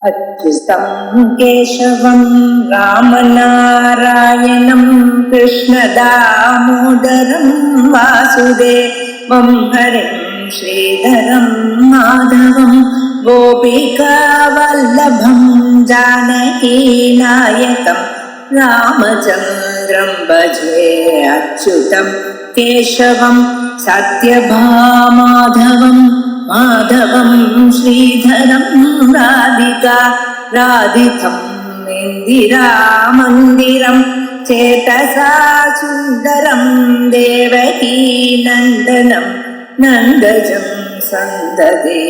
अच्युतं केशवं रामनारायणं कृष्णदामोदरं वासुदेवं हरिं श्रीधरं माधवं गोपिकावल्लभं जानकीनायकं रामचन्द्रं भजे। अच्युतं केशवं सत्यभामाधवं माधवं श्रीधरं राधिका राधितं इन्दिरामन्दिरं चेतसा सुन्दरं देवकी नन्दनं नन्दजं सन्ददे।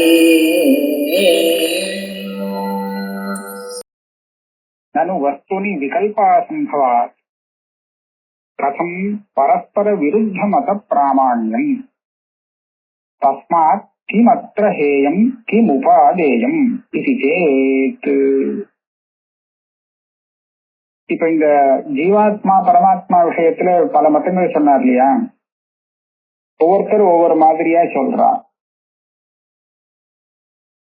ननु वस्तुनि विकल्पासंभवात् कथं परस्पर विरुद्ध मत प्रामाण्यम् तस्मात् किमत्र हेयं किमुपादेयम् इति चेत्. இப்ப இந்த ஜீவாத்மா பரமாத்மா விஷயத்துல பல மதங்கள் சொன்னார் இல்லையா, ஒவ்வொருத்தர் ஒவ்வொரு மாதிரியா சொல்றா.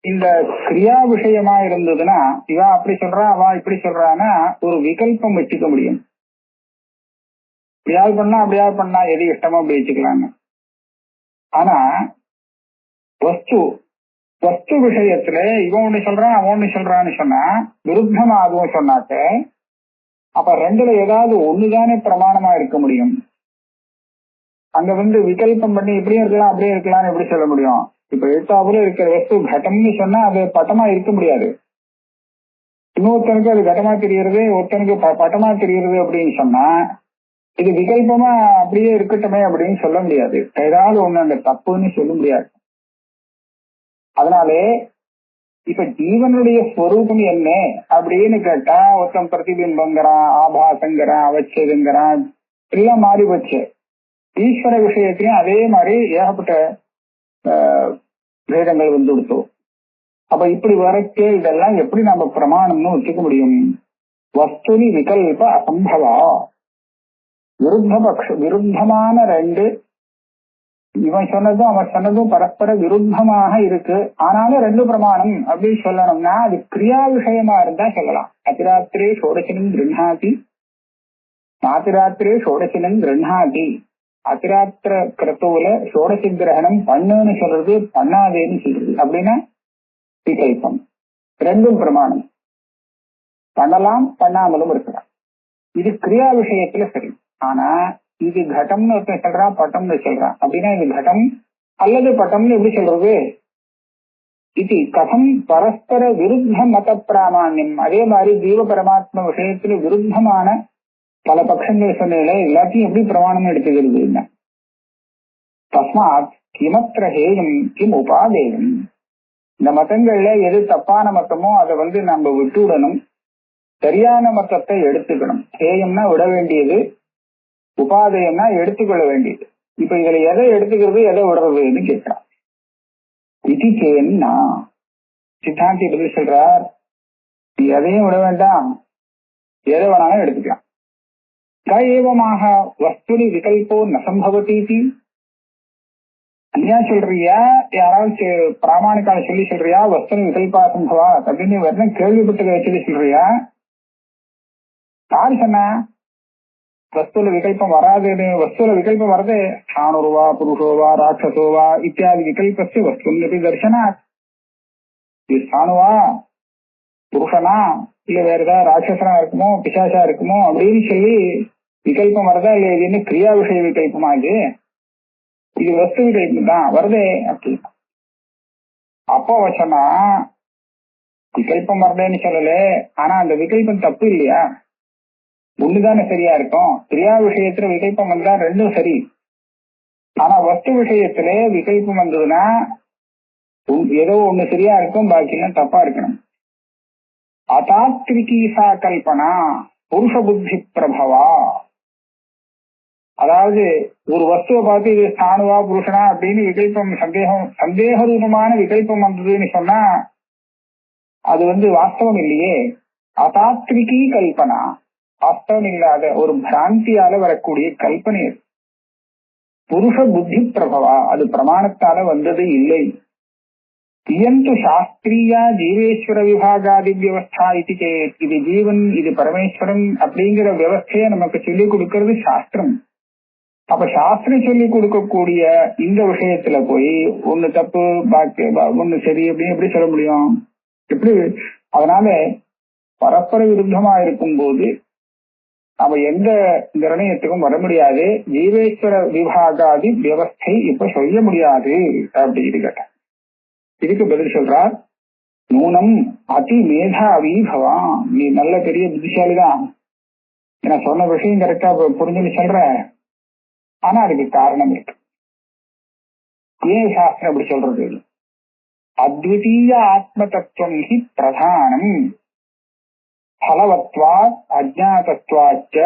இந்த கிரியா விஷயமா இருந்ததுன்னா இவா அப்படி சொல்றா அவா இப்படி சொல்றான்னா ஒரு விகல்பம் வச்சுக்க முடியும். இப்படியாவது பண்ணா அப்படியாவது பண்ணா எது இஷ்டமோ அப்படி வச்சுக்கலான்னு. ஆனா வஸ்து விஷயத்துல இவன் ஒண்ணு சொல்றான் அவன் ஒண்ணு சொல்றான்னு சொன்னா விருத்தமா அதுவும் சொன்னாக்க அப்ப ரெண்டுல ஏதாவது ஒண்ணுதானே பிரமாணமா இருக்க முடியும். அங்க விகல்பம் பண்ணி இப்படியும் இருக்கலாம் அப்படியே இருக்கலாம்னு எப்படி சொல்ல முடியும்? இப்ப எழுத்தாப்புல இருக்கிற வஸ்து கடம்னு சொன்னா அது பட்டமா இருக்க முடியாது. இன்னொருத்தனுக்கு அது கடமா தெரியுறது, ஒருத்தனுக்கு பட்டமா தெரியுறது அப்படின்னு சொன்னா இது விகல்பமா அப்படியே இருக்கட்டுமே அப்படின்னு சொல்ல முடியாது. ஏதாவது ஒண்ணு அந்த தப்புன்னு சொல்ல முடியாது. அதனாலே இப்ப ஜீவனுடைய ஸ்வரூபம் என்ன அப்படின்னு கேட்டா ஒருத்தன் பிரதிபிம்பங்கிறான், ஆபாசங்கிறான், அவச்சதுங்கிறான், எல்லாம் மாறி போச்சு. ஈஸ்வர விஷயத்திலையும் அதே மாதிரி ஏகப்பட்ட வேதங்கள் கொடுத்தோம். அப்ப இப்படி வரக்கு இதெல்லாம் எப்படி நம்ம பிரமாணம்னு வச்சுக்க முடியும்? வஸ்துனி விகல்ப அசம்பவா, விருத்தமான ரெண்டு, இவன் சொன்னதும் அவன் சொன்னதும் பரஸ்பர விருத்தமாக இருக்கு. ஆனாலும் ரெண்டு பிரமாணம் அப்படின்னு சொல்லணும்னா அது கிரியா விஷயமா இருந்தா சொல்லலாம். அதிராத்திரே ஷோடசினம் கிருண்ணாதி, நாதிராத்திரே ஷோடசினம் கிருண்ணாதி. அதிராத்திர கிரத்துவுல ஷோடசி கிரகணம் பண்ணுன்னு சொல்றது, பண்ணாதேன்னு சொல்றது அப்படின்னா விகல்பம். ரெண்டும் பிரமாணம், பண்ணலாம் பண்ணாமலும் இருக்கலாம். இது கிரியா விஷயத்துல சரி. ஆனா இது கடம்னு ஒருத்தன் சொல்றான், பட்டம்னு சொல்றான் அப்படின்னா இது கடம் அல்லது பட்டம்னு எப்படி சொல்றது? இது கதம் பரஸ்பர விருத்த மத பிராமாண்யம். அதே மாதிரி ஜீவ பரமாத்மா விஷயத்துல விருத்தமான பல பட்சங்கள் சொன்னதுல எல்லாத்தையும் எப்படி பிரமாணம் எடுத்துக்கிறது? தஸ்மாத் கிமத்திர ஹேயம் கிம் உபாதேயம். இந்த மதங்கள்ல எது தப்பான மதமோ அதை நம்ம விட்டு விடணும், சரியான மதத்தை எடுத்துக்கணும். ஹேயம்னா விட வேண்டியது, உபாதயம்னா எடுத்துக்கொள்ள வேண்டியது. இப்ப இதுல எதை எடுத்துக்கிறது எதை விடுறதுன்னு கேட்கிறான். இது கேன்னா சித்தாந்தி பதில் சொல்றார், எதையும் விட வேண்டாம், எதை வேணாலும் எடுத்துக்கலாம். ஏவமாக வஸ்துனி விகல்போ நசம்பவதி. அந்நியா சொல்றியா, யாராவது பிராமணிக்கால சொல்லி சொல்றியா வஸ்துனி விகல்பா சம்பவா அப்படின்னு வேற கேள்விப்பட்டதை வச்சு சொல்றியா? யாரு சொன்னா வஸ்துல விகல்பம் வராதுன்னு? வஸ்துல விகல்பம் வரது ஸ்தானுருவா புருஷோவா ராட்சசோவா இத்தியாதி விகல்பஸ்து வஸ்து தர்சனா. இது ஸ்தானுவா புருஷனா இல்ல வேற ஏதாவது ராட்சசனா இருக்குமோ பிசாசா இருக்குமோ அப்படின்னு சொல்லி விகல்பம் வரதா இல்ல? இது என்ன கிரியா விஷய விகல்பமா? இது வஸ்து விகல்பம் தான் வருதே அப்படின்னா. அப்போ வச்சோன்னா விகல்பம் வரதேன்னு சொல்லல, ஆனா அந்த விகல்பம் தப்பு இல்லையா? ஒண்ணுதானே சரியா இருக்கும். கிரியா விஷயத்துல விகல்பம் வந்தா ரெண்டும் சரி. ஆனா வஸ்து விஷயத்துல விகல்பம் வந்ததுன்னா ஏதோ ஒண்ணு சரியா இருக்கும், பாக்கி எல்லாம் தப்பா இருக்கணும். அதாத்விகீசா கல்பனா புருஷ புத்தி பிரபவா. அதாவது ஒரு வஸ்துவை பார்த்து இது ஸ்தானுவா புருஷனா அப்படின்னு விகல்பம் சந்தேக ரூபமான விகல்பம் வந்ததுன்னு சொன்னா அது வாஸ்தவம் இல்லையே. அதாத்விகி கல்பனா, வாஸ்தவம் இல்லாத ஒரு பிராந்தியால வரக்கூடிய கல்பனை. புருஷ புத்தி பிரபவா, அது பிரமாணத்தால வந்தது இல்லை. இயந்து சாஸ்திரியா ஜீவேஸ்வர விபாகாதி வியவஸ்தா இது சேத், இது ஜீவன் இது பரமேஸ்வரன் அப்படிங்கிற வியவஸ்தைய நமக்கு சொல்லிக் கொடுக்கிறது சாஸ்திரம். அப்ப சாஸ்திரம் சொல்லிக் கொடுக்கக்கூடிய இந்த விஷயத்துல போய் ஒண்ணு தப்பு பாக்கி ஒண்ணு சரி அப்படின்னு எப்படி சொல்ல முடியும்? எப்படி? அதனால பரஸ்பர விருத்தமா இருக்கும் போது அவ எந்த நிர்ணயத்துக்கும் வர முடியாது. ஜீவேஸ்வர விபாகாதி வியவஸ்தை இப்ப சொல்ல முடியாது அப்படின்னு கேட்டார். இதுக்கு பதில் சொல்றார், நூனம் அதி மேதாவி பவான், நீ நல்ல பெரிய புத்திசாலிதான், நான் சொன்ன விஷயம் கரெக்டா புரிஞ்சுன்னு சொல்ற. ஆனா அதுக்கு காரணம் இருக்கு. ஏன் சாஸ்திரம் அப்படி சொல்றது? அத்விதீய ஆத்ம தத்துவம் ஹி பிரதானம் பலவத்வாத் அஜ்ஞாதத்வாச்ச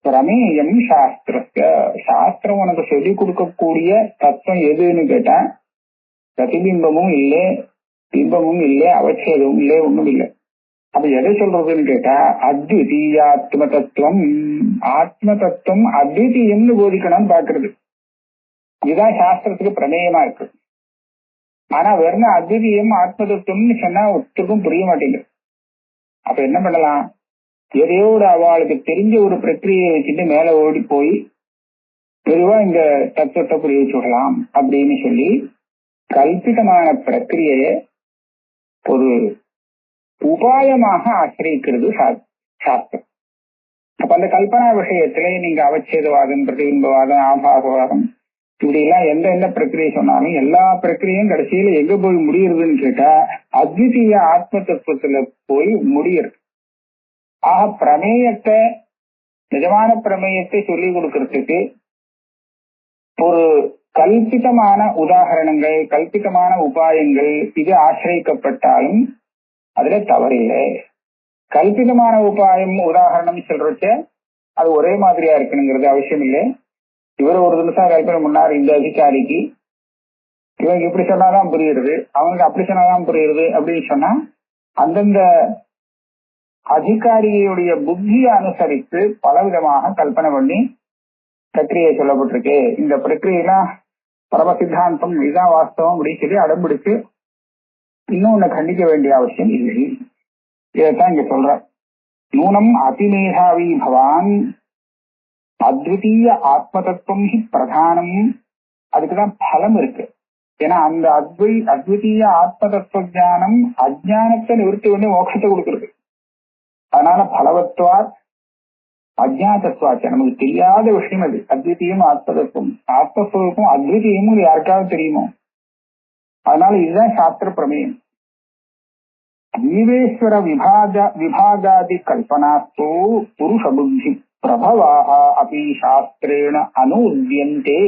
பிரமேயம் சாஸ்திரஸ்ய. சாஸ்திரம் உனக்கு சொல்லிக் கொடுக்கக்கூடிய தத்துவம் எதுன்னு கேட்டா பிரதிபிம்பமும் இல்லை, பிம்பமும் இல்லை, அவச்சேதமும் இல்லை, ஒண்ணும் இல்லை. அப்ப எதை சொல்றதுன்னு கேட்டா அத்விதீய ஆத்ம தத்துவம். ஆத்ம தத்துவம் அத்விதீயம்னு போதிக்கணும்னு பாக்குறது. இதுதான் சாஸ்திரத்துக்கு பிரமேயமா இருக்கு. ஆனா வெறும் அத்விதீயம் ஆத்ம தத்துவம்னு சொன்னா ஒத்துக்கும் புரிய மாட்டேங்குது. அப்ப என்ன பண்ணலாம்? எதையோட அவளுக்கு தெரிஞ்ச ஒரு பிரக்கிரியை வச்சுட்டு மேல ஓடி போய் பொதுவா இந்த தத்துவத்தை புரிய சொல்லலாம் அப்படின்னு சொல்லி கல்பிதமான பிரக்கிரியை ஒரு உபாயமாக ஆசிரியிக்கிறது சாஸ்திரம். அப்ப அந்த கல்பனா விஷயத்திலே நீங்க அவச்சேதவாதம், பிரதிபிம்பவாதம், ஆபாசவாதம் இப்படி எல்லாம் எந்த பிரக்கிரியை சொன்னாலும் எல்லா பிரக்கிரியும் கடைசியில எங்க போய் முடியுறதுன்னு கேட்டா அத்விதீய ஆத்ம தத்துவத்துல போய் முடியுறது. ஆக பிரமேயத்தை, நிஜமான பிரமேயத்தை சொல்லிக் கொடுக்கறதுக்கு ஒரு கல்பிதமான உதாரணங்கள், கல்பிதமான உபாயங்கள் இது ஆசிரியக்கப்பட்டாலும் அதுல தவறில்லை. கல்பிதமான உபாயம் உதாரணம் சொல்றச்ச அது ஒரே மாதிரியா இருக்கணுங்கிறது அவசியம் இல்லை. இவர் ஒரு நிமிஷம் கல்பனை முன்னார், இந்த அதிகாரிக்கு இவங்க இப்படி சொன்னாதான் புரியுறது, அவங்களுக்கு அப்படி சொன்னாதான் புரியுறது அப்படின்னு சொன்னா அந்தந்த அதிகாரியுடைய புத்தியை அனுசரித்து பலவிதமாக கல்பனை பண்ணி பிரக்கிரியை சொல்லப்பட்டிருக்கு. இந்த பிரக்கிரியெல்லாம் பரம சித்தாந்தம், இதுதான் வாஸ்தவம் அப்படின்னு சொல்லி அடம்பிடிச்சு இன்னொன்னு கண்டிக்க வேண்டிய அவசியம் இல்லை. இதைத்தான் இங்க சொல்ற. நூனம் அதிமேதாவி பவான் அத்விதீய ஆத்ம தத்துவம் ஹி பிரதானம். அதுக்குதான் பலம் இருக்கு. ஏன்னா அந்த அத்விதீய ஆத்ம தத்துவ ஜானம் அஜ்ஞானத்தை நிவர்த்தி பண்ணி மோட்சத்தை கொடுக்கறது. அதனால பலவத்வாத் அஜ்ஞாதத்வாச்ச, நமக்கு தெரியாத விஷயம் அது. அத்விதீயம் ஆத்மதத்துவம், ஆத்மஸ்வரூபம் அத்விதீயமும் யாருக்காவது தெரியுமோ? அதனால இதுதான் சாஸ்திர பிரமேயம். ஜீவேஸ்வர விபாகாதி கல்பனாஸ்து புருஷ புத்தி பிரபவாக அப்படி சாஸ்திரேன அனுத்யந்தே.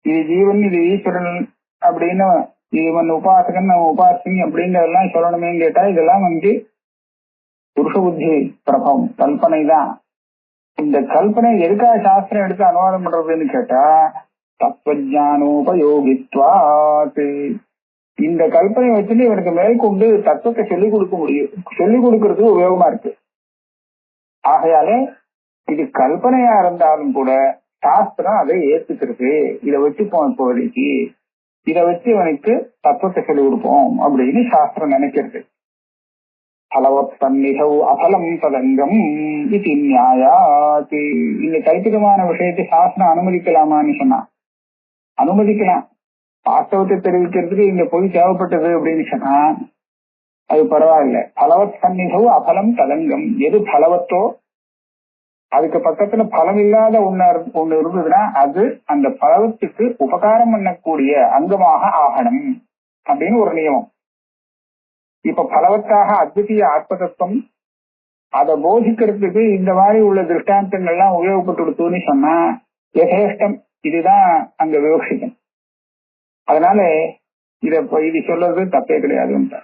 இது ஜீவன், இது ஈஸ்வரன் அப்படின்னு, ஜீவன் உபாசகன் உபாசினி அப்படிங்கறதெல்லாம் சொல்லணுமேன்னு கேட்டா இதெல்லாம் புருஷ புத்தி பிரபம் கல்பனை தான். இந்த கல்பனை எதுக்காக சாஸ்திரம் எடுத்து அனுவாதம் பண்றதுன்னு கேட்டா தத்துவஜானோபயோகித்வாத். இந்த கல்பனை வச்சுட்டு இவனுக்கு மேற்கொண்டு தத்துவத்தை சொல்லிக் கொடுக்க முடியும், சொல்லிக் கொடுக்கறதுக்கு உபயோகமா இருக்கு. ஆகையாலே இது கல்பனையா இருந்தாலும் கூட சாஸ்திரம் அதை ஏத்துக்கிறது. இதை வச்சு போவதைக்கு இதை வச்சு இவனுக்கு தத்துவத்தை சொல்லிக் கொடுப்போம் அப்படின்னு சாஸ்திரம் நினைக்கிறது. பலவத்தன்னிதௌ அபலம் ததங்கம் இது நியாயாத். இந்த கல்பிதமான விஷயத்தை சாஸ்திரம் அனுமதிக்கலாமான்னு சொன்னா அனுமதிக்கலாம். வாஸ்தவத்தை தெரிவிக்கிறதுக்கு இந்த பொய் தேவைப்பட்டது அப்படின்னு சொன்னா அது பரவாயில்ல. பலவத் சந்நிதௌ அபலம் ததங்கம். எது பலவத்தோ அதுக்கு பக்கத்துல பலம் இல்லாத ஒண்ணு இருந்ததுன்னா அது அந்த பலவத்துக்கு உபகாரம் பண்ணக்கூடிய அங்கமாக ஆகணும் அப்படின்னு ஒரு நியமம். இப்ப பலவத்தாக அத்விதீய ஆத்மதத்துவம் அதை போதிக்கிறதுக்கு இந்த மாதிரி உள்ள திருஷ்டாந்தங்கள்லாம் உபயோகப்பட்டு கொடுத்தோன்னு சொன்னா யதேஷ்டம், இதுதான் அங்க விவக்ஷிக்கும். அதனால இது சொல்றது தப்பே கிடையாதுன்னு.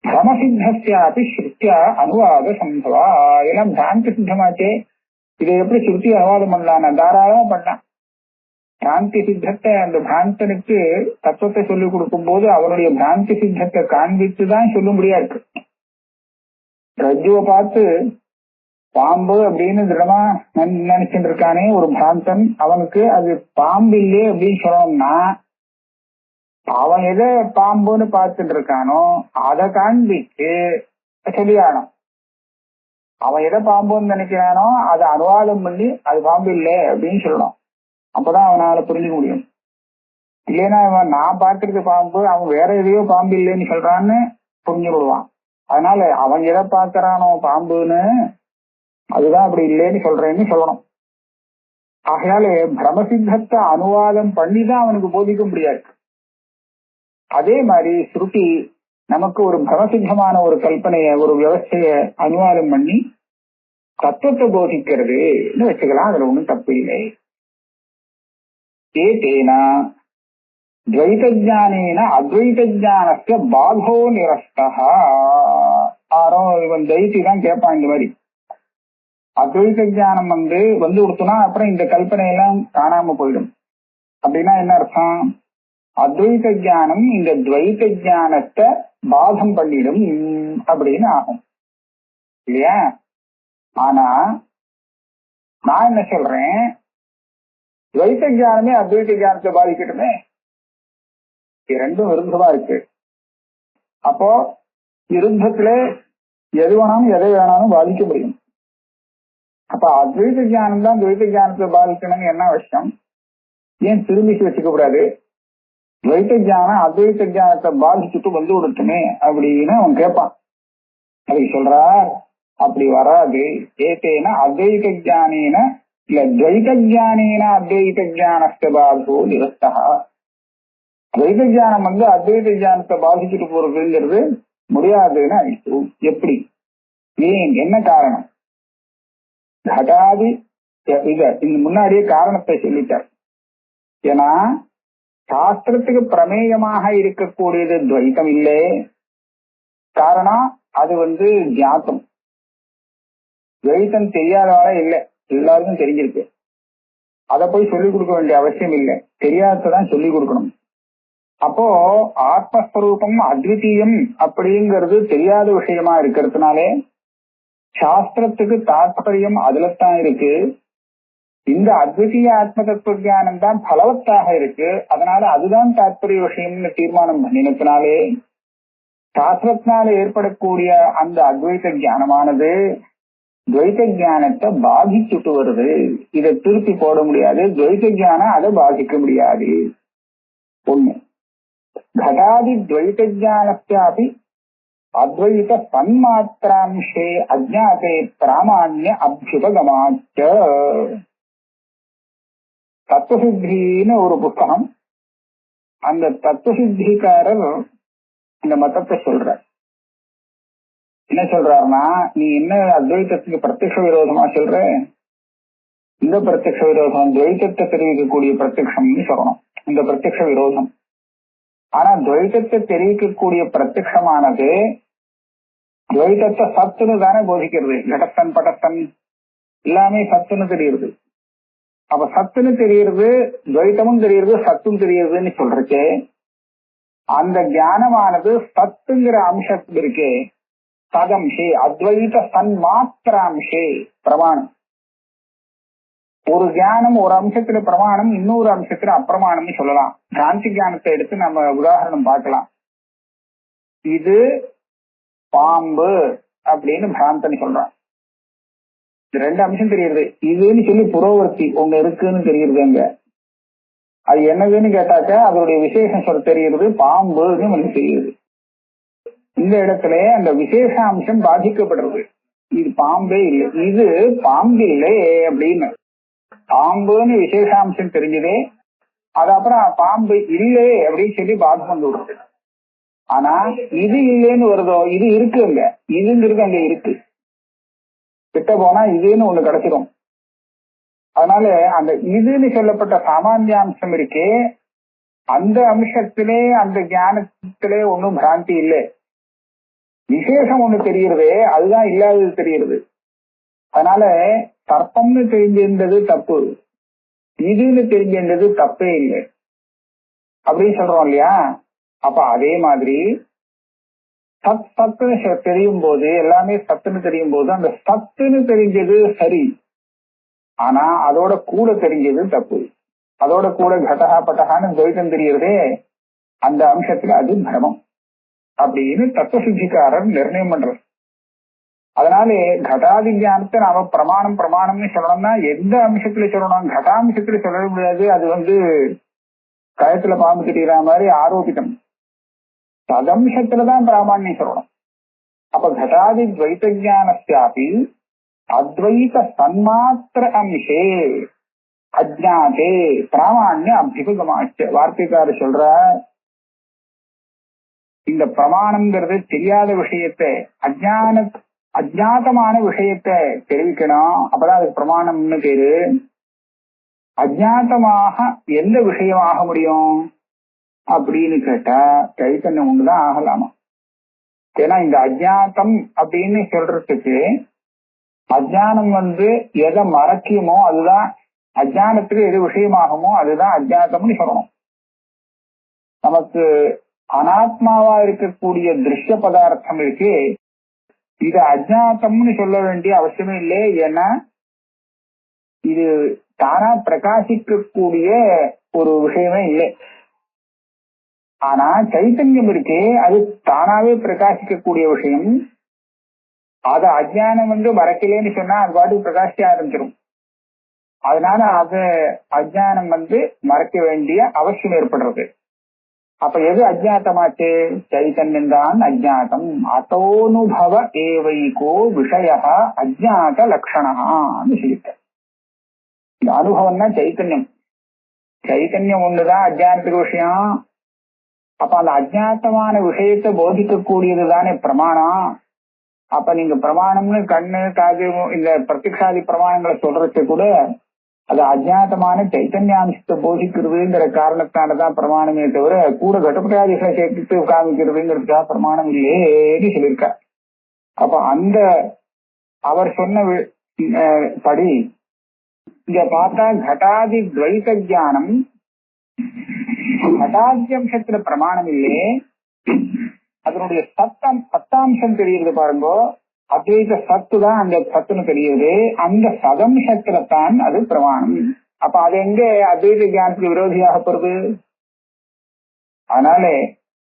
பிரமசித்தஸ்யாபி ஸ்ருத்தியா அனுவாத சம்பவா. இதெல்லாம் பிராந்தி சித்தமாச்சே, இதை எப்படி ஸ்ருதி அனுவாதம் பண்ணலாம்? தாராளமா பண்ணலாம். பிராந்தி சித்தத்தை, அந்த பிராந்தனுக்கு தத்துவத்தை சொல்லிக் கொடுக்கும் போது அவருடைய பிராந்தி சித்தத்தை காண்பித்துதான் சொல்லும்படியா இருக்கு. ரஜுவை பார்த்து பாம்பு அப்படின்னு திடமா நினைச்சுட்டு இருக்கானே ஒரு பிராந்தன், அவனுக்கு அது பாம்பு இல்லையே அப்படின்னு சொல்லணும்னா அவன் எதை பாம்புன்னு பார்த்துட்டு இருக்கானோ அதை காண்பிச்சு சொல்லியானோம். அவன் எதை பாம்புன்னு நினைக்கிறானோ அதை அனுவாதம் பண்ணி அது பாம்பு இல்லை அப்படின்னு சொல்லணும். அப்பதான் அவனால புரிஞ்சுக்க முடியும். இல்லைன்னா அவன் நான் பார்க்கறது பாம்பு, அவன் வேற எதையோ பாம்பு இல்லைன்னு சொல்றான்னு புரிஞ்சு விடுவான். அதனால அவன் எதை பார்க்கறானோ பாம்புன்னு அதுதான் அப்படி இல்லைன்னு சொல்றேன்னு சொல்லணும். ஆகையால பிரமசித்தத்தை அனுவாதம் பண்ணிதான் அவனுக்கு போதிக்க முடியாது. அதே மாதிரி ஸ்ருதி நமக்கு ஒரு பிரமசித்தமான ஒரு கல்பனைய ஒரு வியவஸ்தைய அனுவாதம் பண்ணி தத்துவத்தை போதிக்கிறதுன்னு வச்சுக்கலாம். அதுல ஒண்ணும் தப்பு இல்லை. ஏதேனா துவைதஜானேன அத்வைதஜானஸ்ய பாதோ நிரஸ்தா. ஆரோ இவன் துவைத்தி தான் கேட்பான். இந்த மாதிரி அத்வைத ஜானம் வந்து கொடுத்தோம்னா அப்புறம் இந்த கல்பனை எல்லாம் காணாம போயிடும். அப்படின்னா என்ன அர்த்தம்? அத்வைத ஜானம் இந்த துவைத ஜானத்தை பாதம் பண்ணிடும் அப்படின்னு ஆகும் இல்லையா? ஆனா நான் என்ன சொல்றேன், துவைத ஜானமே அத்வைத ஜானத்தை பாதிக்கட்டுமே. இது ரெண்டும் விருத்தமா இருக்கு. அப்போ விருத்தத்துல எது வேணாலும் எதை வேணாலும் பாதிக்க முடியும். அப்ப அத்வைத ஜானம் தான் துவைத ஜானத்தை பாதிக்கணும்னு என்ன அவசியம்? ஏன் திரும்பிச்சு வச்சுக்க கூடாது? துவைத ஜானம் அத்வைத ஜானத்தை பாதிச்சுட்டு விடுத்துமே அப்படின்னு அவன் கேட்பான். அதை சொல்றார், அப்படி வராது. ஏத்தேன அத்வைத ஜானேன இல்ல துவைத ஜானேன அத்வைத ஜானஸ்த பாதோ நிரஸ்தா. துவைத ஜானம் அத்வைத ஜானத்தை பாதிச்சுட்டு போறதுங்கிறது முடியாதுன்னு ஆயிடுச்சு. எப்படி? ஏன்? என்ன காரணம்? கடாதி இந்த முன்னாடியே காரணத்தை சொல்லிட்டார். ஏன்னா சாஸ்திரத்துக்கு பிரமேயமாக இருக்கக்கூடியது துவைத்தம் இல்லை. காரணம் அது தியாத்தம். துவைத்தம் தெரியாதவாள இல்லை, எல்லாருக்கும் தெரிஞ்சிருக்கு. அதை போய் சொல்லிக் கொடுக்க வேண்டிய அவசியம் இல்லை, தெரியாததான் சொல்லிக் கொடுக்கணும். அப்போ ஆத்மஸ்வரூபம் அத்விதீயம் அப்படிங்கிறது தெரியாத விஷயமா இருக்கிறதுனாலே சாஸ்திரத்துக்கு தாற்பயம் அதுலத்தான் இருக்கு. இந்த அத்விதீய ஆத்ம தத்துவ ஜானம் தான் பலவத்தாக இருக்கு. அதனால அதுதான் தாற்பரிய விஷயம்னு தீர்மானம் பண்ணினத்தினாலே சாஸ்திரத்தினால ஏற்படக்கூடிய அந்த அத்வைத ஜானமானது துவைத ஜானத்தை பாதிச்சுட்டு வருது. இதை திருப்பி போட முடியாது. துவைத ஜானம் அதை பாதிக்க முடியாது. ஒண்ணு. கடாதி துவைத ஜானஸ்யாபி அத்வைத சன்மாத்திராம்சே அஜ்ஞாதே பிராமான்ய அபியுபகமாச்ச. தத்துவசித்தின்னு ஒரு புத்தகம். அந்த தத்துவசித்திக்காரர் இந்த மதத்தை சொல்ற. என்ன சொல்றாருன்னா, நீ என்ன அத்வைதத்துக்கு பிரத்யக்ஷ விரோதமா சொல்ற? இந்த பிரத்யக்ஷ விரோதம் துவைத்தத்தை தெரிவிக்கக்கூடிய பிரத்யக்ஷம்னு சொல்லணும். இந்த பிரத்யக்ஷ விரோதம். ஆனா துவைத்தத்தை தெரிவிக்கக்கூடிய பிரத்யக்ஷமானது துவைத்தத்தை சத்துன்னு தானே போதிக்கிறது. கடத்தன் படத்தன் எல்லாமே சத்துன்னு தெரியுது. அப்ப சத்துன்னு தெரியுது, துவைத்தமும் தெரியுது, சத்தும் தெரியுதுன்னு சொல்றச்சே அந்த ஞானமானது சத்துங்கிற அம்சத்துக்கு இருக்கே ததம்சே அத்வைத சன்மாத்திராம்சே பிரமாணம். ஒரு ஞானம் ஒரு அம்சத்துல பிரமாணம், இன்னொரு அம்சத்துல அப்பிரமாணம்னு சொல்லலாம். பிராந்தி ஞானத்தை எடுத்து நம்ம உதாரணம் பார்க்கலாம். இது பாம்பு அப்படின்னு பிராந்தன்னு சொல்றான். ரெண்டு அம்சம் தெரியுது. இதுன்னு சொல்லி புரோவர்த்தி ஒண்ணு இருக்குன்னு தெரியுது. அங்க அது என்னதுன்னு கேட்டாக்க அதோடைய விசேஷம் சொல்ல தெரியுது, பாம்புன்னு நமக்கு தெரியுது. இந்த இடத்துல அந்த விசேஷ அம்சம் பாதிக்கப்படுறது. இது பாம்பே இல்லை, இது பாம்பு இல்லை அப்படின்னு. பாம்புன்னு விசேஷாம்சம் தெரிஞ்சதே, அது அப்புறம் பாம்பு இல்லை அப்படின்னு சொல்லி பாதம் வந்து விடுறது. ஆனா இது இல்லைன்னு வருதோ, இது இருக்கு அங்க, இதுங்கிறது அங்க இருக்கு. கிட்ட போனா இதுன்னு ஒண்ணு கிடைச்சிடும். அதனால அந்த இதுன்னு சொல்லப்பட்ட சாமானிய அம்சம் இருக்கே, அந்த அம்சத்திலே அந்த ஞானத்திலே ஒன்னும் பிராந்தி இல்லை. விசேஷம் ஒண்ணு தெரியுறதே, அதுதான் இல்லாதது தெரியுது. அதனால சர்ப்பம்னு தெரிஞ்சிருந்தது தப்பு, இதுன்னு தெரிஞ்சிருந்தது தப்பே இல்லை அப்படின்னு சொல்றோம் இல்லையா? அப்ப அதே மாதிரி சத் சத்துன்னு தெரியும் போது, எல்லாமே சத்துன்னு தெரியும் போது அந்த சத்துன்னு தெரிஞ்சது சரி, ஆனா அதோட கூட தெரிஞ்சது தப்பு. அதோட கூட கடகா பட்டகான்னு துவைத்தம் தெரியுறதே, அந்த அம்சத்துல அது பிரமம் அப்படின்னு தத்துவசித்திக்காரர் நிர்ணயம் பண்றது. அதனாலே கடாதி ஞானத்தை நாம பிரமாணம் பிரமாணம்னு சொல்லணும்னா எந்த அம்சத்துல சொல்லணும்? கடாம்சத்துல சொல்ல முடியாது. அது கயத்துல பாம்பு தெரிகிற மாதிரி ஆரோபித்தம். ததம்சத்துலதான் பிராமணியம் சொல்லணும். அப்ப கடாதி துவைத ஜானஸ்யாபி அத்வைத சன்மாத்திர அம்சே அஜ்ஞாதே பிராமாண்ய அபியுகமாச்சு. வார்த்தைக்காரர் சொல்ற இந்த பிரமாணம்ங்கிறது தெரியாத விஷயத்தை அஜ்ஞாதமான விஷயத்தை தெரிவிக்கணும். அப்பதான் அதுக்கு பிரமாணம்னு பேரு. அஜ்ஞாதமாக எந்த விஷயம் ஆக முடியும் அப்படின்னு கேட்டா சைத்தன்யம் ஒண்ணுதான் ஆகலாமா. ஏன்னா இந்த அஜ்ஞாதம் அப்படின்னு சொல்றதுக்கு அஜ்ஞானம் எதை மறைக்குமோ அதுதான் அஜ்ஞானத்துக்கு எது விஷயமாகுமோ அதுதான் அஜ்ஞாதம்னு சொல்லணும். நமக்கு அனாத்மாவா இருக்கக்கூடிய திருஷ்ய பதார்த்தம் இருக்கு, இது அஜ்ஞாதம்னு சொல்ல வேண்டிய அவசியமே இல்லை. ஏன்னா இது தானா பிரகாசிக்கக்கூடிய ஒரு விஷயமே இல்லை. ஆனா சைத்தன்யம் இருக்கே அது தானாவே பிரகாசிக்கக்கூடிய விஷயம். அத அஜ்ஞானம் மறைக்கலன்னு சொன்னா அது பாட்டுக்கு பிரகாசிக்க ஆரம்பிச்சிடும். அதனால அது அஜ்ஞானம் மறைக்க வேண்டிய அவசியம் ஏற்படுறது. அப்ப எது அஜ்ஞாத்தமாச்சு? சைத்தன்யம் தான் அஜ்ஞாதம். அத்தோனுபவ ஏவைகோ விஷய அஜ்ஞாத லட்சணான்னு சொல்லிட்ட. இந்த அனுபவம்னா சைத்தன்யம். சைத்தன்யம் ஒண்ணுதான் அஜ்ஞானத்துக்கு விஷயம். அப்ப அந்த அஜ்ஞாத்தமான விஷயத்தை போதிக்கக்கூடியது தானே பிரமாணம். அப்ப நீங்க பிரமாணம்னு கண்ணு காது இந்த பிரத்யக்ஷாதி பிரமாணங்களை சொல்றது கூட அது அஜ்ஞாதமான சைத்தன்யாம்சத்தை போதிக்கிறதுங்கிற காரணத்தானதான் பிரமாணமே தவிர கூட கடப்படாதிகளை சேர்த்து காமிக்கிறதுங்கிறதுக்காக பிரமாணம் இல்லையேன்னு சொல்லியிருக்க. அப்ப அந்த அவர் சொன்ன படி இங்க பார்த்தா கடாதி துவைத ஞானம் கடாத்தியம்சத்துல பிரமாணம் இல்லையே, அதனுடைய சத்தாம்சம் தெரியுது பாருங்க. அத்வைத சத்து தான் அந்த சத்துன்னு தெரியுது. அந்த சதம்சத்துல தான் அது பிரமாணம். அப்ப அது எங்க அத்வைத ஞானத்துக்கு விரோதியாக போறது? அதனால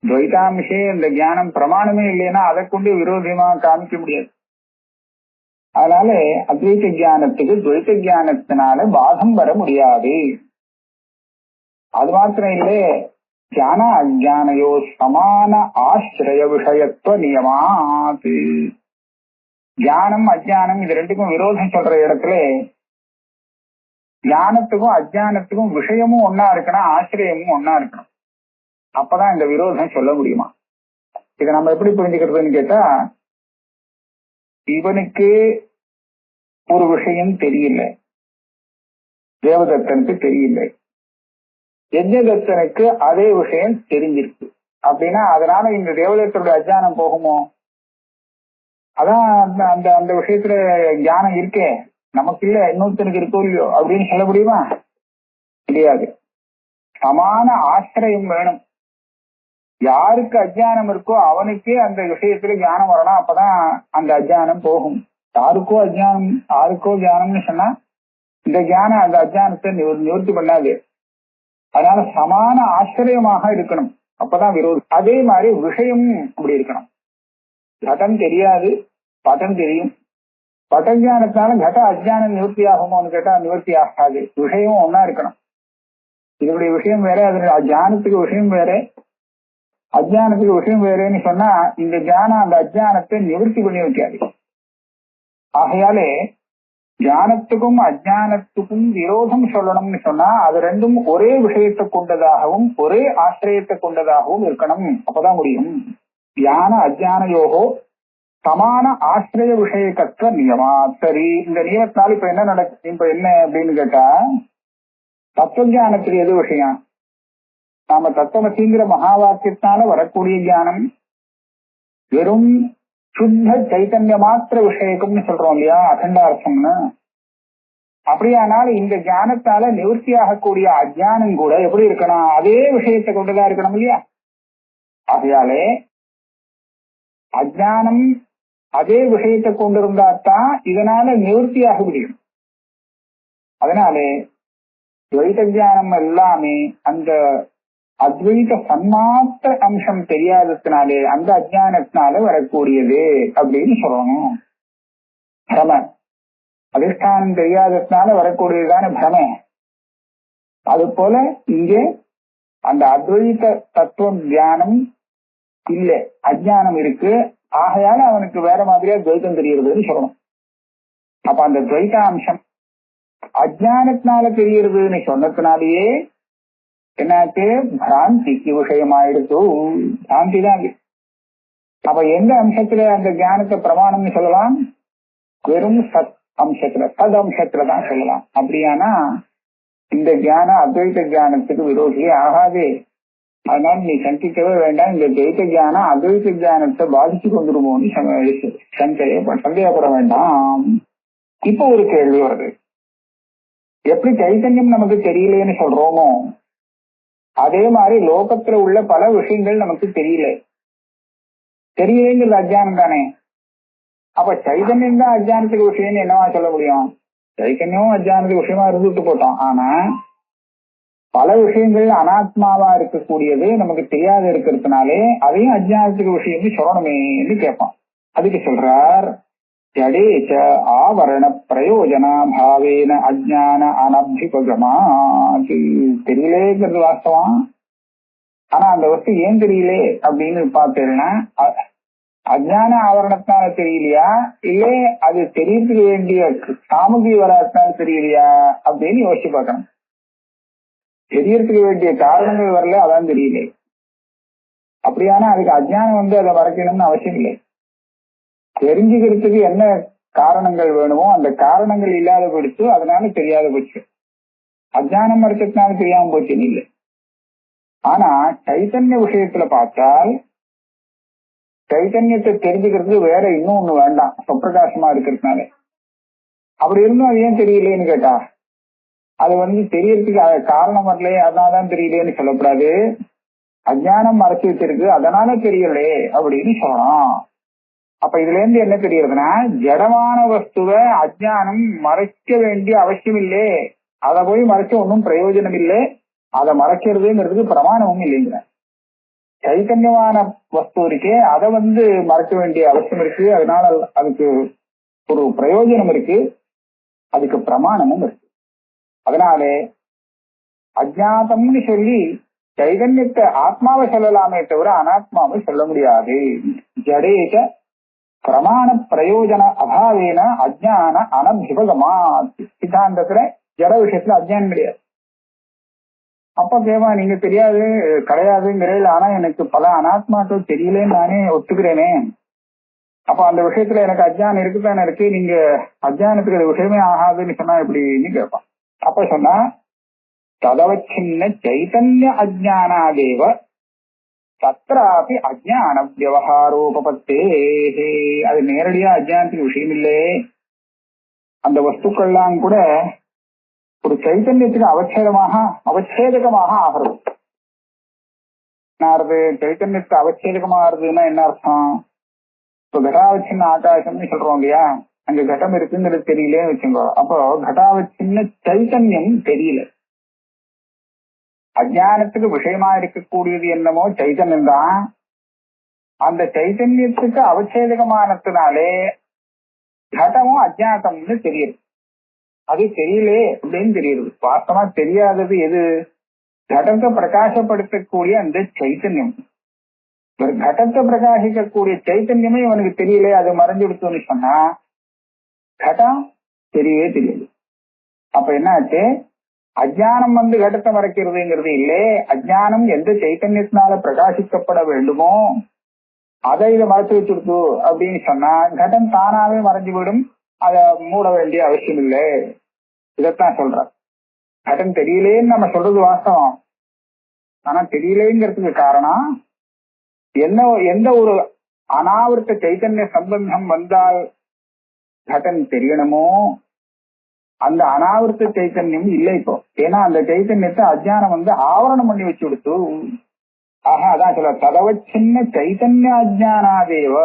துவைதாம்சே இந்த ஞானம் பிரமாணமே இல்லைன்னா அதை கொண்டு விரோதியமா காமிக்க முடியாது. அதனால அத்வைத ஞானத்துக்கு துவைத ஞானத்தினால பாதம் வர முடியாது. அது மாத்திரம் இல்லை, ஞான அஜானையோ சமான ஆசிரிய விஷயத்துவ நியமாது. ஞானம் அஜானம் இது ரெண்டுக்கும் விரோதம் சொல்ற இடத்துல ஞானத்துக்கும் அஜானத்துக்கும் விஷயமும் ஒன்னா இருக்கணும், ஆசிரியமும் ஒன்னா இருக்கணும். அப்பதான் இந்த விரோதம் சொல்ல முடியுமா. இதை நம்ம எப்படி புரிஞ்சுக்கிறதுன்னு கேட்டா, இவனுக்கு ஒரு விஷயம் தெரியல, தேவதத்தனுக்கு தெரியல, யஜ்ஞதத்தனுக்கு அதே விஷயம் தெரிஞ்சிருக்கு அப்படின்னா அதனால இந்த தேவதத்தனுடைய அஜானம் போகுமோ? அதான் அந்த அந்த விஷயத்துல ஞானம் இருக்கே, நமக்கு இல்ல இன்னொருத்தனுக்கு இருக்கோ இல்லையோ அப்படின்னு சொல்ல முடியுமா? முடியாது. சமான ஆசிரியம் வேணும். யாருக்கு அஜ்ஞானம் இருக்கோ அவனுக்கே அந்த விஷயத்துல ஞானம் வரணும். அப்பதான் அந்த அஜ்ஞானம் போகும். யாருக்கோ அஜ்ஞானம் யாருக்கோ ஞானம்னு சொன்னா இந்த ஞானம் அந்த அஜ்ஞானத்தை நிவர்த்தி பண்ணாது. அதனால சமான ஆச்சரியமாக இருக்கணும், அப்பதான் விரோதம். அதே மாதிரி விஷயமும் அப்படி இருக்கணும். கடம் தெரியாது, படம் தெரியும். பட்டஞானத்தினால கட அஜ்ஞானம் நிவர்த்தி ஆகுமோன்னு கேட்டா நிவர்த்தி ஆகாது. விஷயமும் ஒன்னா இருக்கணும். இதனுடைய விஷயம் வேற, அதனுடைய ஞானத்துக்கு விஷயம் வேற, அஜ்ஞானத்துக்கு விஷயம் வேறேன்னு சொன்னா இந்த ஞானம் அந்த அஜ்ஞானத்தை நிவர்த்தி பண்ணி வைக்காது. ஆகையாலே ஞானத்துக்கும் அஜ்ஞானத்துக்கும் விரோதம் சொல்லணும்னு சொன்னா அது ரெண்டும் ஒரே விஷயத்தை கொண்டதாகவும் ஒரே ஆசிரியத்தை கொண்டதாகவும் இருக்கணும். அப்பதான் முடியும். ஞான அஜ்ஞானயோகோ சமான ஆசிரிய விஷயக்கற்ற நியமா. சரி, இந்த நியமத்தினால இப்ப என்ன அப்படின்னு கேட்டா, தத்துவஞானத்துக்கு எது விஷயம்? நாம தத்துவமசிங்கிற மகா வாக்கியத்தினால வரக்கூடிய ஞானம் வெறும் சுத்த சைத்தன்ய மாத்திர விஷயம்னு சொல்றோம் இல்லையா, அகண்டார்த்தம்னு. அப்படியானால் இந்த ஞானத்தால நிவர்த்தி ஆகக்கூடிய அஜ்ஞானம் கூட எப்படி இருக்கணும்? அதே விஷயத்தை கொண்டுதான் இருக்கணும் இல்லையா? ஆகையாலே அஜ்ஞானம் அதே விஷயத்தை கொண்டிருந்தாத்தான் இதனால நிவர்த்தியாக முடியும். அதனாலே துவைத ஞானம் எல்லாமே அந்த அத்வைத சன்மாத்திர அம்சம் தெரியாததுனாலே அந்த அஜ்ஞானத்தினால வரக்கூடியது அப்படின்னு சொல்லணும். பிரம அதிஷ்டானம் தெரியாததுனால வரக்கூடியதுதான பிரம. அது போல இங்கே அந்த அத்வைத தத்துவம் தியானம் இல்ல, அஜ்ஞானம் இருக்கு. ஆகையால அவனுக்கு வேற மாதிரியா துவைத்தம் தெரியுறதுன்னு சொல்லணும். அப்ப அந்த துவைத அம்சம் அஜ்ஞானத்தினால தெரியுறதுன்னு சொன்னதுனாலேயே என்னாச்சு, பிராந்திக்கு விஷயமாயிடுச்சு. பிராந்தி தான் அது. அப்ப எந்த அம்சத்துல அந்த ஞானத்தை பிரமாணம்னு சொல்லலாம்? வெறும் சத் அம்சத்துல, சத் அம்சத்துலதான் சொல்லலாம். அப்படியானா இந்த ஞானம் அத்வைத ஞானத்துக்கு விரோதியே ஆகாது. அதனால நீ சங்கிக்கவே வேண்டாம், இந்த துவைத ஞானம் அத்வைத ஞானத்தை பாதிச்சு கொண்டுருமோன்னு சந்தேகப்பட வேண்டாம். இப்போ ஒரு கேள்வி வருது, எப்படி சைத்தன்யம் நமக்கு தெரியலேன்னு சொல்றோமோ அதே மாதிரி லோகத்துல உள்ள பல விஷயங்கள் நமக்கு தெரியலேங்கிறது அஜ்ஞானம் தானே. அப்ப சைதன்யம் தான் அஜ்ஞானத்துக்கு விஷயம்னு என்னவா சொல்ல முடியும்? சைத்தன்யமும் அஜ்ஞானத்துக்கு விஷயமா இருந்துட்டு போட்டோம். ஆனா பல விஷயங்கள் அனாத்மாவா இருக்கக்கூடியது நமக்கு தெரியாத இருக்கிறதுனாலே அதையும் அஜ்ஞானத்துக்கு விஷயம்னு சொல்லணுமேன்னு கேட்பான். அதுக்கு சொல்றார், ஜடேச்ச ஆவரண பிரயோஜனா பாவேன அஜ்ஞான அனபிபகமா. தெரியலேங்கிறது வாஸ்தவம். ஆனா அந்த வஸ்து ஏன் தெரியலே அப்படின்னு பார்த்தேன்னா, அஜ்ஞான ஆவரணத்தினால தெரியலையா, இல்ல அது தெரியறதுக்கு வேண்டிய சாமகிரி வராதனால தெரியலையா அப்படின்னு யோசிச்சு பார்க்கணும். தெரியறதுக்கு வேண்டிய காரணங்கள் வரல, அதான் தெரியல. அப்படியானா அதுக்கு அஜ்ஞானம் அதை மறைக்கணும்னு அவசியம் இல்லை. தெரிஞ்சுக்கிறதுக்கு என்ன காரணங்கள் வேணுமோ அந்த காரணங்கள் இல்லாத போயிடுச்சு, அதனால தெரியாத போச்சு. அஜ்ஞானம் மறைச்சதுனால தெரியாம போச்சுன்னு இல்லை. ஆனா சைத்தன்ய விஷயத்துல பார்த்தால் சைத்தன்யத்தை தெரிஞ்சுக்கிறதுக்கு வேற இன்னும் ஒண்ணு வேண்டாம், சொப்பிரகாசமா இருக்கிறதுனால. அப்படி இருந்தும் அது ஏன் தெரியலேன்னு கேட்டா, அது தெரியறதுக்கு காரணம் வரல அதனாலதான் தெரியலேன்னு சொல்லக்கூடாது. அஜ்ஞானம் மறைச்சு வச்சிருக்கு அதனால தெரியலே அப்படின்னு சொல்லலாம். அப்ப இதுல இருந்து என்ன தெரியறதுன்னா, ஜடமான வஸ்துவை அஜ்ஞானம் மறைக்க வேண்டிய அவசியம் இல்லை. அதை போய் மறைச்ச ஒன்னும் பிரயோஜனம் இல்லை. அதை மறைக்கிறதுங்கிறதுக்கு பிரமாணமும் இல்லைங்கிற. சைத்தன்யமான வஸ்து இருக்கே அதை மறைக்க வேண்டிய அவசியம் இருக்கு. அதனால அதுக்கு ஒரு பிரயோஜனம் இருக்கு, அதுக்கு பிரமாணமும் இருக்கு. அதனாலே அஜ்ஞாதம்னு சொல்லி சைதன்யத்தை ஆத்மாவை சொல்லலாமே தவிர அனாத்மாவை சொல்ல முடியாது. ஜடேக பிரமாண பிரயோஜன அபாவேன அஜ்ஞான அனபிபகமா. சித்தாந்தத்துல ஜட விஷயத்துல அஜ்ஞானம் கிடையாது. அப்ப கேவா நீங்க தெரியாது கிடையாதுங்கிறீர்கள், ஆனா எனக்கு பல அனாத்மாக்கள் தெரியலேன்னு நானே ஒத்துக்கிறேனே, அப்ப அந்த விஷயத்துல எனக்கு அஜ்ஞானம் இருக்குதானே இருக்கு, நீங்க அஜ்ஞானத்துக்கு அது விஷயமே ஆகாதுன்னு சொன்னா எப்படின்னு கேட்பான். அப்ப சொன்னா ததவச்சின்ன சைதன்ய அஜ்ஞானாதேவ தத்ராபி அஜ்ஞான வியவஹாரோபத்தே. அது நேரடியா அஜ்ஞானத்துக்கு விஷயம் இல்லே. அந்த வஸ்துக்கள்லாம் கூட ஒரு சைத்தன்யத்துக்கு அவச்சேதகமாக ஆகிறது. சைத்தன்யத்துக்கு அவச்சேதகமாகிறதுன்னா என்ன அர்த்தம்? இப்போ கட்டாவச்சின்ன ஆகாசம்னு சொல்றோம் இல்லையா, அங்க கட்டம் இருக்குங்கிறது தெரியலேன்னு வச்சுக்கோ. அப்போ கட்டாவச்சின்ன சைத்தன்யம் தெரியல. அஜ்ஞானத்துக்கு விஷயமா இருக்கக்கூடியது என்னமோ சைத்தன்யம் தான். அந்த சைத்தன்யத்துக்கு அவச்சேதகமானதுனாலே கடமும் அஜ்ஞாதம்னு தெரியுது. அது தெரியலே அப்படின்னு தெரியுது. வாஸ்தவமா தெரியாதது எது? கடத்தை பிரகாசப்படுத்தக்கூடிய அந்த சைத்தன்யம். ஒரு கடத்தை பிரகாசிக்கக்கூடிய சைத்தன்யமே இவனுக்கு தெரியல, அது மறைஞ்சுடுத்துன்னு சொன்னா கடம் தெரியவே தெரியாது. அப்ப என்ன ஆச்சு? அஜ்ஞானம் கடத்தை மறைக்கிறதுங்கிறது இல்லை. அஜ்ஞானம் எந்த சைத்தன்யத்தினால பிரகாசிக்கப்பட வேண்டுமோ அதை இதை மறைச்சு வச்சுடுத்து அப்படின்னு சொன்னா கடம் தானாவே மறைஞ்சு விடும், அதை மூட வேண்டிய அவசியம் இல்லை. இதைத்தான் சொல்ற. கடன் தெரியலேன்னு நம்ம சொல்றது வாஸ்தவம். ஆனா தெரியலேங்கிறதுக்கு காரணம் எந்த ஒரு அனாவர்த்த சைத்தன்ய சம்பந்தம் வந்தால் கடன் தெரியணுமோ அந்த அனாவர்த்த சைத்தன்யம் இல்லை இப்போ. ஏன்னா அந்த சைத்தன்யத்தை அஜ்ஞானம் ஆவரணம் பண்ணி வச்சு கொடுத்து. ஆக அதான் சொல்ல ததவச்சின்ன சைத்தன்ய அஜ்ஞானாதேவ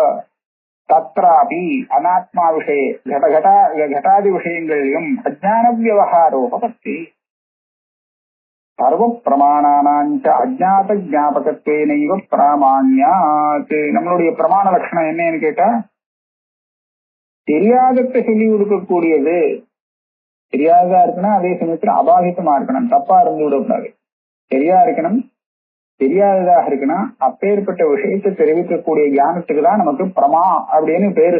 தத்ராபி அனாத்மா விஷய கடாதி விஷயங்களிலும் அஜ்ஞான வியவஹாரோபத்தி. சர்வ பிரமாணானாஞ்ச அஜ்ஞாத ஜாபகத்வேனைவ பிராமாண்யாத். நம்மளுடைய பிரமாண லட்சணம் என்னன்னு கேட்டா, தெரியாதத்தை சொல்லி கொடுக்கக்கூடியது. தெரியாததா இருக்குன்னா அதே சமயத்துல அபாகிதமா இருக்கணும், தப்பா இருந்து விடக்கூடாது. சரியா இருக்கணும், தெரியாததாக இருக்குன்னா அப்பேற்பட்ட விஷயத்தை தெரிவிக்கக்கூடிய ஞானத்துக்கு தான் நமக்கு பிரமா அப்படின்னு பேரு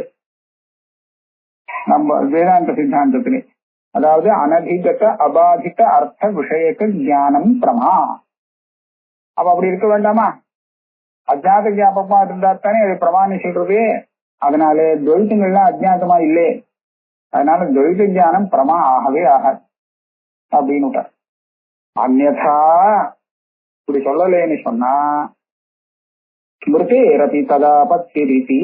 நம்ம வேதாந்த சித்தாந்தத்திலே. அதாவது அனதிகத அபாதித அர்த்த விஷயக்க ஞானம் பிரமா. அப்ப அப்படி இருக்க வேண்டாமா? அஜ்ஞாத ஞாபகமா இருந்தா தானே அது பிரமான்னு சொல்றது. அதனால துவைத்தங்கள்லாம் அஜ்ஞாதமா இல்லை, அதனால துவைத ஞானம் பிரமா ஆகவே ஆகாது அப்படின்னு. அந்யதா இப்படி சொல்லலேன்னு சொன்னா ஸ்மிருதே ரபி ததாபத்திரிதி.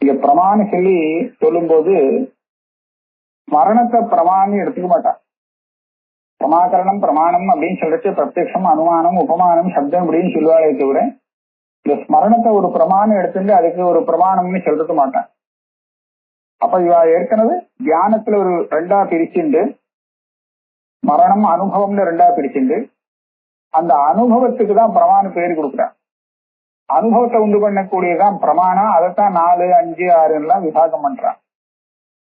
இங்க பிரமான்னு சொல்லி சொல்லும் போது ஸ்மரணத்தை பிரமான்னு எடுத்துக்க மாட்டான். பிரமாகரணம் பிரமாணம் அப்படின்னு சொல்லிட்டு பிரத்யக்ஷம் அனுமானம் உபமானம் சப்தம் அப்படின்னு சொல்லுவாளே தவிர இந்த ஸ்மரணத்தை ஒரு பிரமாணம் எடுத்துட்டு அதுக்கு ஒரு பிரமாணம்னு சொல்லிருக்க மாட்டான். அப்ப இவ ஏற்கனவே தியானத்துல ஒரு ரெண்டா பிரிச்சுண்டு மரணம் அனுபவம்னு ரெண்டா பிரிச்சுண்டு அந்த அனுபவத்துக்கு தான் பிரமாண பேர் கொடுக்குறான். அனுபவத்தை உண்டு பண்ணக்கூடியதான் பிரமாணம். அதைத்தான் 4, 5, 6 எல்லாம் விபாகம் பண்றான்.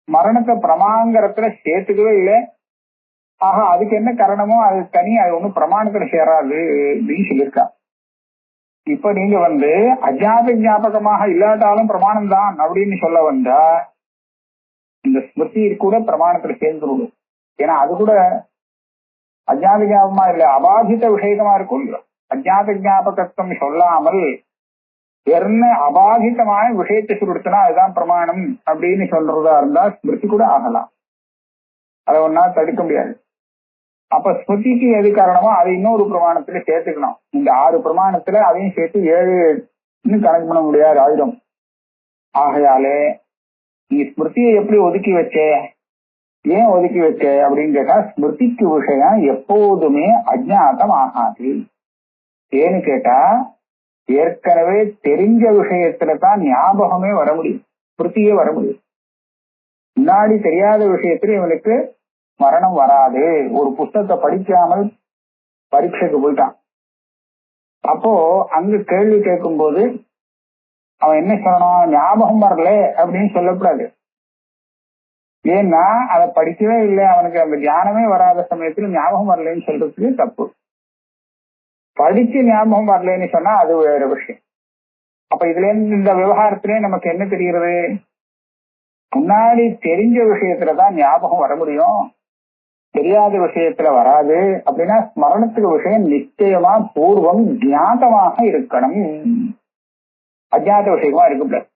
மரணத்தை பிரமாங்கரத்துல சேர்த்துக்கவே இல்லை. ஆக அதுக்கு என்ன காரணமோ அது தனி, அது ஒண்ணும் பிரமாணத்துல சேராது அப்படின்னு சொல்லியிருக்கா. இப்ப நீங்க அஜாத ஞாபகமாக இல்லாட்டாலும் பிரமாணம் தான் அப்படின்னு சொல்ல வந்தா இந்த ஸ்மிருதி கூட பிரமாணத்துல சேர்ந்துடும். ஏன்னா அது கூட அஜாத ஞாபகமா இல்ல, அபாதித விஷயமா இருக்கும். அஜாத ஞாபகத்துவம் சொல்லாமல் என்ன அபாதிதமான விஷயத்தை சொல்லிடுச்சுன்னா அதுதான் பிரமாணம் அப்படின்னு சொல்றதா இருந்தா ஸ்மிருதி கூட ஆகலாம், அதை ஒன்னா தடுக்க முடியாது. அப்ப ஸ்மிருதிக்கு எது காரணமோ அது இன்னொரு பிரமாணத்துல சேர்த்துக்கணும். இந்த 6 பிரமாணத்துல அதையும் சேர்த்து 7 கணக்கு பண்ண முடியாது, ஆயிடும். ஆகையாலே நீ ஸ்மிருதியை எப்படி ஒதுக்கி வச்சே, ஏன் ஒதுக்கி வச்ச அப்படின்னு கேட்டா ஸ்மிருதிக்கு விஷயம் எப்போதுமே அஜ்ஞாதம் ஆகாது. ஏன்னு கேட்டா ஏற்கனவே தெரிஞ்ச விஷயத்துல தான் ஞாபகமே வர முடியும், ஸ்மிருதியே வர முடியும். முன்னாடி தெரியாத விஷயத்துல இவனுக்கு மரணம் வராது. ஒரு புஸ்தகத்தை படிக்காமல் பரீட்சைக்கு போயிட்டான், அப்போ அங்க கேள்வி கேட்கும் போது அவன் என்ன சொல்லணும், ஞாபகம் வரல அப்படின்னு சொல்லக்கூடாது. ஏன்னா அதை படிக்கவே இல்லை, அவனுக்கு அந்த ஞானமே வராத சமயத்துல ஞாபகம் வரலன்னு சொல்றதுக்கு தப்பு. படிச்சு ஞாபகம் வரலன்னு சொன்னா அது வேற விஷயம். அப்ப இதுல இருந்து இந்த விவகாரத்திலே நமக்கு என்ன தெரிகிறது, முன்னாடி தெரிஞ்ச விஷயத்துலதான் ஞாபகம் வர முடியும், தெரியாத விஷயத்துல வராது. அப்படின்னா ஸ்மரணத்துக்கு விஷயம் நிச்சயமா பூர்வம் ஞாதமாக இருக்கணும், அஜாத விஷயமா இருக்கக்கூடாது.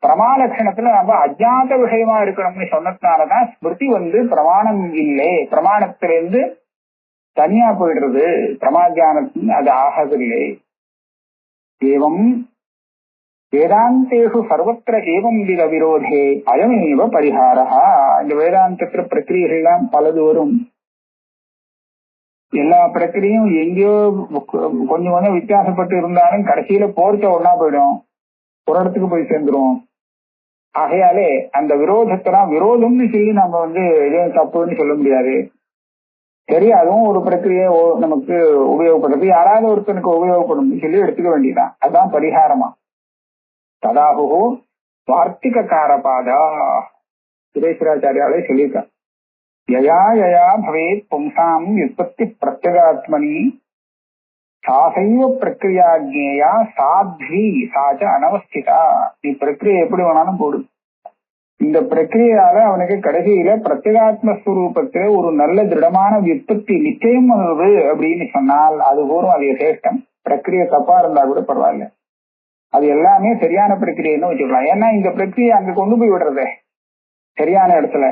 பிரமாலட்சணத்துல நம்ம அஜாத விஷயமா இருக்கணும்னு சொன்னதுனாலதான் ஸ்மிருதி பிரமாணம் இல்லை, பிரமாணத்திலிருந்து தனியா போயிடுறது, பிரமாஜானத்தின் அது ஆகவில்லை. ஏவம் வேதாந்தேஷு சர்வத்திர ஏவம் வித விரோதே அயமேவ பரிகாரா. இந்த வேதாந்தத்துல பிரக்கிரியெல்லாம் பலது வரும். எல்லா பிரக்கிரியும் எங்கேயோ கொஞ்சம் கொஞ்சம் வித்தியாசப்பட்டு இருந்தாலும் கடைசியில போர்ச்ச ஒன்னா போயிடும், ஒரு இடத்துக்கு போய் சேர்ந்துரும். ஆகையாலே அந்த விரோதத்தெல்லாம் விரோதம்னு சொல்லி நம்ம எதுவும் தப்புன்னு சொல்ல முடியாது. சரி, அதுவும் ஒரு பிரக்கிரியை நமக்கு உபயோகப்படுறது, யாராவது ஒருத்தனுக்கு உபயோகப்படும் சொல்லி எடுத்துக்க வேண்டியதான், அதுதான் பரிகாரமா. ததாஹு வார்த்திக காரபாதா சுரேஸ்வராச்சாரியாலே சொல்லியிருக்கார். யயா யயா பவேத் பும்சாம் விற்பத்தி பிரத்யகாத்மனி சாசைவ பிரக்கிரியாஜ்ஞேயா சாத்வி சாச்ச அனவஸ்திதா. நீ பிரக்கிரியை எப்படி வேணாலும் போடு, இந்த பிரக்கிரியால அவனுக்கு கடைசியில பிரத்யேகாத்மஸ்வரூபத்துல ஒரு நல்ல திருடமான விற்பத்தி நிச்சயம் வருது அப்படின்னு சொன்னால் அது போரும், அது சிரேஷ்டம். பிரக்கிரியை தப்பா இருந்தா கூட பரவாயில்ல, அது எல்லாமே சரியான பிரக்கிரியன்னு வச்சுக்கலாம். ஏன்னா இந்த பிரக்கிரியை அங்க கொண்டு போய் விடுறது சரியான இடத்துல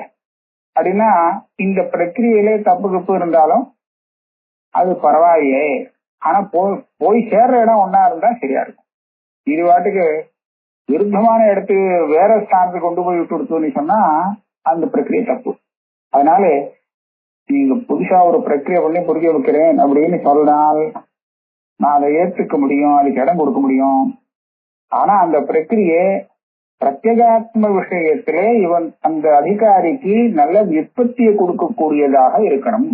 அப்படின்னா இந்த பிரக்கிரியிலே தப்பு கப்பு இருந்தாலும் அது பரவாயில்லை. ஆனா போய் சேர்ற இடம் ஒன்னா இருந்தா சரியா இருக்கும். இது வாட்டுக்கு விருத்தமான இடத்துக்கு வேற ஸ்தானத்துக்கு கொண்டு போய் விட்டு கொடுத்தோன்னு சொன்னா அந்த பிரக்கிரியை தப்பு. அதனால நீங்க புதுசா ஒரு பிரக்கிரியை பண்ணி புரிய வைக்கிறேன் அப்படின்னு சொன்னால் நான் அதை ஏற்றுக்க முடியும், அதுக்கு இடம் கொடுக்க முடியும். ஆனா அந்த பிரக்கிரியை பிரத்யேகாத்ம விஷயத்திலே இவன் அந்த அதிகாரிக்கு நல்ல விற்பத்தியை கொடுக்கக்கூடியதாக இருக்கணும்.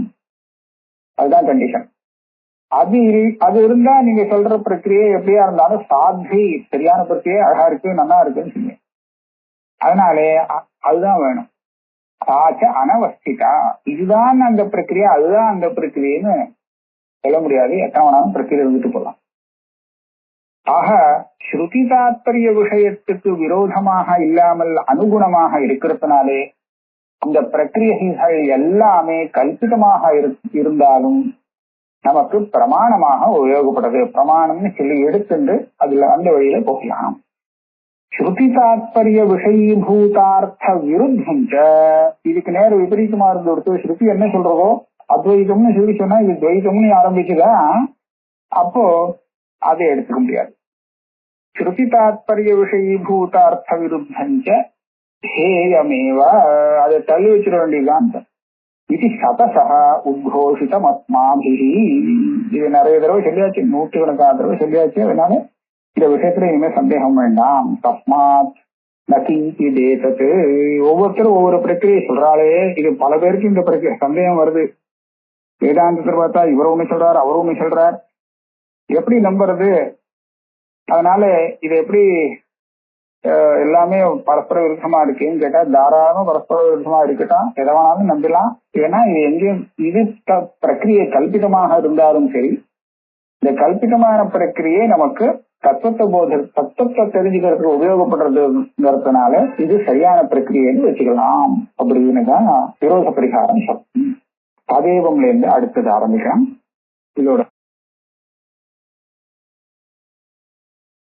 அதுதான் கண்டிஷன். அது இருந்தா நீங்க சொல்ற பிரக்கிரியை எப்படியா இருந்தாலும் சாத்வி சரியான பிரக்கிரியை அழகா இருக்கு நல்லா இருக்குன்னு சொல்லுங்க. அதனாலே அதுதான் வேணும். ஆச்ச அனவஸ்திதா, இதுதான் அந்த பிரக்கிரியா அதுதான் அந்த பிரக்கிரியன்னு சொல்ல முடியாது. எத்தனை வேணாலும் பிரக்கிரியை வந்துட்டு போகலாம். ஆக ஸ்ருதி தாத்பரிய விஷயத்துக்கு விரோதமாக இல்லாமல் அனுகுணமாக இருக்கிறதுனாலே இந்த பிரக்கிரியைகள் எல்லாமே கல்பிதமாக இருந்தாலும் நமக்கு பிரமாணமாக உபயோகப்படுது. பிரமாணம்னு சொல்லி எடுத்துட்டு அதுல அந்த வழியில போகலாம். ஸ்ருதி தாத்பரிய விஷயீபூதார்த்த விருத்தம் இதுக்கு நேர விபரீதமா இருந்து கொடுத்து ஸ்ருதி என்ன சொல்றதோ அத்வைதம்னு சொல்லி சொன்னா இது துவைதம்னு ஆரம்பிச்சுதான் அப்போ அதை எடுத்துக்க முடியாது. ஸ்ருதி தாத்பரிய விஷயீபூதார்த்த விருத்தஞ்ச ஹேயமேவ அதை தள்ளி வச்சிட வேண்டியதுதான். இது சதசா உத்கோஷிதம் அஸ்மாபிஹி, இது நிறைய தடவை சொல்லியாச்சு, நூற்றுக்கணக்கான தடவை சொல்லியாச்சு. அதனால இந்த விஷயத்துல இனிமே சந்தேகம் வேண்டாம். தஸ்மாத் நகிஞ்சி தேசத்து, ஒவ்வொருத்தரும் ஒவ்வொரு பிரக்கிரியை சொல்றாளே, இது பல பேருக்கு இந்த பிரக்கிரியை சந்தேகம் வருது. வேதாந்தத்தில் பார்த்தா இவர் ஒண்ணு சொல்றாரு அவர் ஒண்ணு சொல்றார், எப்படி நம்புறது? அதனால இது எப்படி எல்லாமே பரஸ்பர விருத்தமா இருக்குன்னு கேட்டா தாராளமா பரஸ்பர விருத்தமா இருக்கட்டும், எதை வேணாலும் நம்பலாம். ஏன்னா இது எங்கேயும் இது பிரக்கிரியை கல்பிதமாக இருந்தாலும் சரி, இந்த கல்பிதமான பிரக்கிரியை நமக்கு தத்துவத்தை தெரிஞ்சுக்கிறதுக்கு உபயோகப்படுறதுங்கிறதுனால இது சரியான பிரக்கிரியன்னு வச்சுக்கலாம் அப்படின்னு தான் விரோத பரிகாரம் சக்தி. அதேவம்ல இருந்து அடுத்தது ஆரம்பிக்கலாம். இதோட